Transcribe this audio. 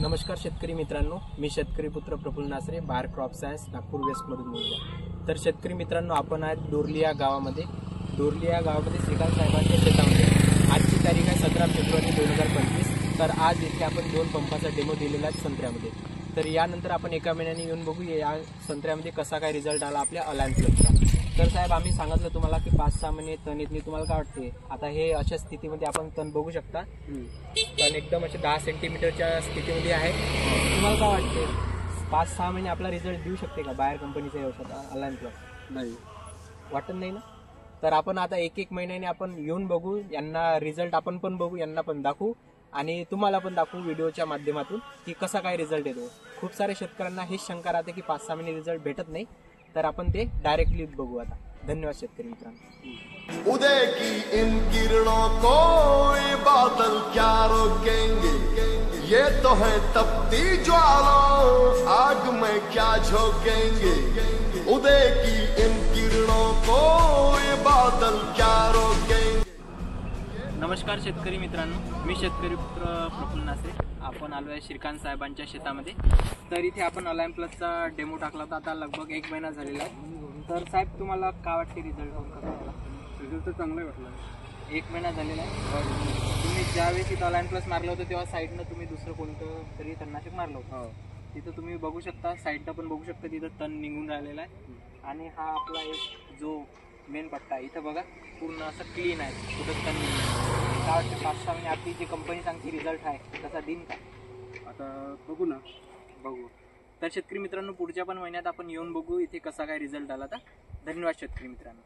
नमस्कार शेतकरी मित्रांनो, मी शेतकरी पुत्र प्रफुल्ल नासरे, बाहेर क्रॉप सायन्स नागपूर वेस्टमधून बोलतो। तर शेतकरी मित्रांनो, आपण आज डोरली या गावामध्ये श्रीकांत साहेबांच्या शेतामध्ये आजची तारीख आहे 17 फेब्रुवारी 2025। तर आज इथे आपण 2 पंपाचा डेमो दिलेला आहे संत्र्यामध्ये। तर यानंतर आपण एका महिन्याने येऊन बघू या संत्र्यामध्ये कसा काय रिझल्ट आला आपल्या अलायन्स प्लसचा। तर साहेब, आम्ही सांगितलं तुम्हाला की 5-6 महिने तण येत नाही, तुम्हाला काय वाटते? आता हे अशा स्थितीमध्ये आपण तण बघू शकता, तण एकदम असे 10 सेंटीमीटरच्या स्थितीमध्ये आहे। तुम्हाला काय वाटते 5-6 महिने आपला रिझल्ट देऊ शकते का बाहेर कंपनीचा औषध अलायन्स प्लस? नाही वाटत नाही ना। तर आपण आता 1-1 महिन्याने आपण येऊन बघू, यांना रिझल्ट आपण पण बघू, यांना पण दाखवू आणि तुम्हाला पण दाखवू व्हिडिओच्या माध्यमातून की कसा काय रिझल्ट येतो। खूप सारे शेतकऱ्यांना हेच शंका राहते की 5-6 महिने रिझल्ट भेटत नाही, तर आपण ते डायरेक्टली बघू आता। धन्यवाद शेतकरी मित्रांनो। उदय की इन किरणों को ये बादल क्या रोकेंगे, ये तो है तपती ज्वालाओं, आग में क्या झोंकेंगे। उदय की इन किरणों को ये बादल क्या रोकेंगे। नमस्कार शेतकरी मित्रांनो, मी शेतकरी पुत्र प्रफुल्ल नासरे। आपण आलो आहे श्रीकांत साहेबांच्या शेतामध्ये। तर इथे आपण अलायन्स प्लसचा डेमो टाकला होता, आता लगभग 1 महिना झालेला आहे। तर साहेब, तुम्हाला काय वाटते रिझल्ट कसा आला? रिझल्ट तर चांगला वाटला। 1 महिना झालेला आहे। तुम्ही ज्यावेळेस इथं अलायन्स प्लस मारलं होतं तेव्हा साईडनं तुम्ही दुसरं कोणतं तरी तणनाशक मारलं होतं। तिथं तुम्ही बघू शकता, साईडनं पण बघू शकता, तिथं तण निघून राहिलेला आहे। आणि हा आपला एक जो मेन पट्टा आहे, इथं बघा पूर्ण असं क्लीन आहे, कुठं तण निघून। काय वाटतं 5-6 महिने आपली जी कंपनी सांगते रिझल्ट आहे तसा दिन का? आता बघू ना। बघू। तर शेतकरी मित्रांनो, पुढच्या पण महिन्यात आपण येऊन बघू इथे कसा काय रिझल्ट आला। तर धन्यवाद शेतकरी मित्रांनो।